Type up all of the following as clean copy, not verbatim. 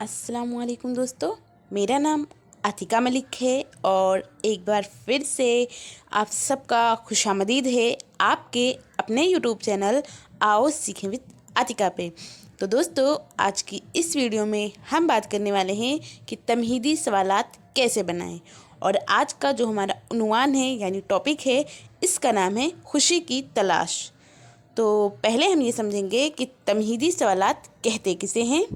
अस्सलाम वालेकुम दोस्तों, मेरा नाम आतिका मलिक है और एक बार फिर से आप सबका खुशामदीद है आपके अपने यूट्यूब चैनल आओ सीखें विद आतिका पे। तो दोस्तों, आज की इस वीडियो में हम बात करने वाले हैं कि तमहीदी सवालात कैसे बनाएं। और आज का जो हमारा उन्वान है यानी टॉपिक है, इसका नाम है खुशी की तलाश। तो पहले हम ये समझेंगे कि तमहीदी सवालात कहते किसे हैं।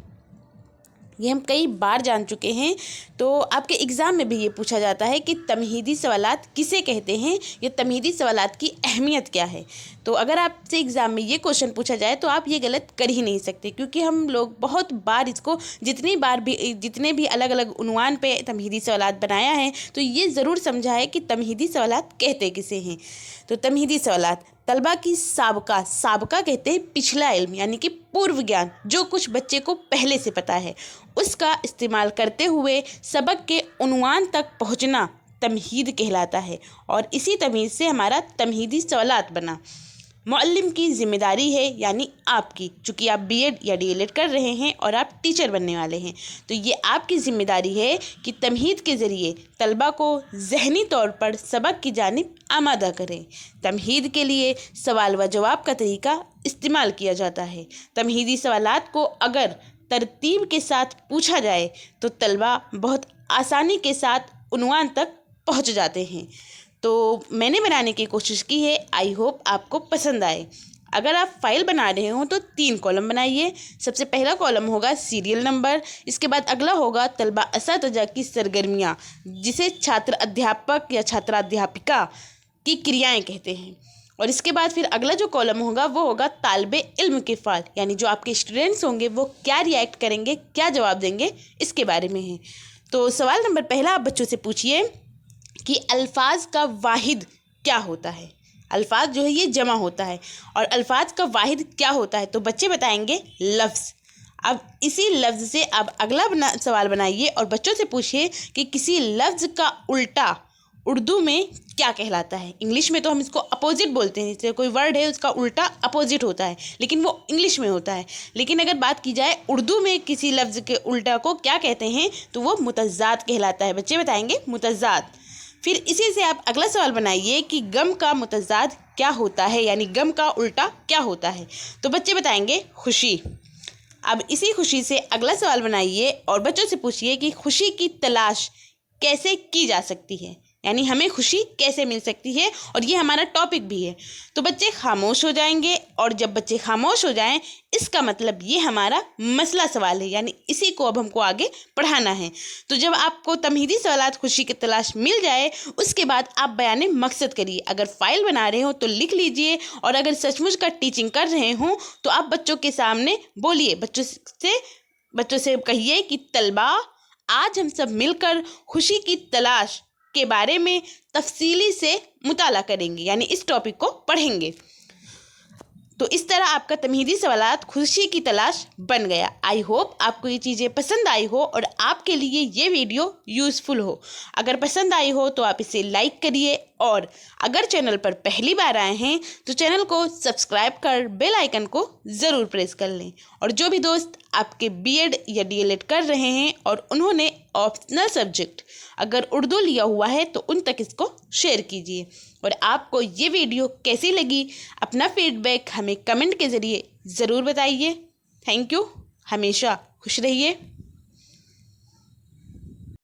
ये हम कई बार जान चुके हैं। तो आपके एग्ज़ाम में भी ये पूछा जाता है कि तमहीदी सवालात किसे कहते हैं या तमहीदी सवालात की अहमियत क्या है। तो अगर आपसे एग्ज़ाम में ये क्वेश्चन पूछा जाए तो आप ये गलत कर ही नहीं सकते, क्योंकि हम लोग बहुत बार इसको जितने भी अलग अलग उन्वान पे तमहीदी सवालात बनाया है तो ये ज़रूर समझा है कि तमहीदी सवालात कहते किसे हैं। तो तमहीदी सवालात तलबा की साबका कहते हैं पिछला इल्म, यानी कि पूर्व ज्ञान, जो कुछ बच्चे को पहले से पता है उसका इस्तेमाल करते हुए सबक के उन्वान तक पहुंचना तमहीद कहलाता है। और इसी तमहीद से हमारा तमहीदी सवालात बना। मुअल्लिम की ज़िम्मेदारी है, यानी आपकी, चूँकि आप बीएड या डीएलएड कर रहे हैं और आप टीचर बनने वाले हैं, तो ये आपकी ज़िम्मेदारी है कि तमहीद के ज़रिए तलबा को ज़हनी तौर पर सबक की जानिब आमादा करें। तमहीद के लिए सवाल व जवाब का तरीका इस्तेमाल किया जाता है। तमहीदी सवालात को अगर तरतीब के साथ पूछा जाए तो तलबा बहुत आसानी के साथ उन्वान तक पहुँच जाते हैं। तो मैंने बनाने की कोशिश की है, आई होप आपको पसंद आए। अगर आप फाइल बना रहे हो तो 3 कॉलम बनाइए। सबसे पहला कॉलम होगा सीरियल नंबर, इसके बाद अगला होगा तलबा असातिज़ा की सरगर्मियाँ, जिसे छात्र अध्यापक या छात्राध्यापिका की क्रियाएं कहते हैं। और इसके बाद फिर अगला जो कॉलम होगा वो होगा तालिबे इल्म के फ़ाल, यानी जो आपके स्टूडेंट्स होंगे वो क्या रिएक्ट करेंगे, क्या जवाब देंगे, इसके बारे में है। तो सवाल नंबर पहला आप बच्चों से पूछिए कि अल्फाज का वाहिद क्या होता है। अल्फाज जो है ये जमा होता है, और अल्फाज का वाहिद क्या होता है, तो बच्चे बताएंगे लफ्ज़। अब इसी लफ्ज़ से अब अगला सवाल बनाइए और बच्चों से पूछिए कि किसी लफ्ज़ का उल्टा उर्दू में क्या कहलाता है। इंग्लिश में तो हम इसको अपोजिट बोलते हैं, जैसे कोई वर्ड है उसका उल्टा अपोजिट होता है, लेकिन वो इंग्लिश में होता है। लेकिन अगर बात की जाए उर्दू में किसी लफ्ज़ के उल्टा को क्या कहते हैं, तो वो मुतज़ाद कहलाता है। बच्चे बताएंगे मुतज़ाद। फिर इसी से आप अगला सवाल बनाइए कि गम का मुतज़ाद क्या होता है, यानी गम का उल्टा क्या होता है, तो बच्चे बताएंगे खुशी। अब इसी खुशी से अगला सवाल बनाइए और बच्चों से पूछिए कि खुशी की तलाश कैसे की जा सकती है, यानी हमें खुशी कैसे मिल सकती है, और ये हमारा टॉपिक भी है। तो बच्चे खामोश हो जाएंगे, और जब बच्चे खामोश हो जाएं इसका मतलब ये हमारा मसला सवाल है, यानी इसी को अब हमको आगे पढ़ाना है। तो जब आपको तमहीदी सवालात खुशी की तलाश मिल जाए उसके बाद आप बयान मकसद करिए। अगर फाइल बना रहे हो तो लिख लीजिए, और अगर सचमुच का टीचिंग कर रहे हों तो आप बच्चों के सामने बोलिए। बच्चों से कहिए कि तलबा, आज हम सब मिलकर खुशी की तलाश के बारे में तफसीली से मुताला करेंगे, यानी इस टॉपिक को पढ़ेंगे। तो इस तरह आपका तमहीदी सवालात खुशी की तलाश बन गया। आई होप आपको ये चीज़ें पसंद आई हो और आपके लिए ये वीडियो यूज़फुल हो। अगर पसंद आई हो तो आप इसे लाइक करिए, और अगर चैनल पर पहली बार आए हैं तो चैनल को सब्सक्राइब कर बेल आइकन को ज़रूर प्रेस कर लें। और जो भी दोस्त आपके बीएड या डीएलएड कर रहे हैं और उन्होंने ऑप्शनल सब्जेक्ट अगर उर्दू लिया हुआ है तो उन तक इसको शेयर कीजिए। और आपको ये वीडियो कैसी लगी, अपना फीडबैक हमें कमेंट के ज़रिए ज़रूर बताइए। Thank you. हमेशा खुश रहिए।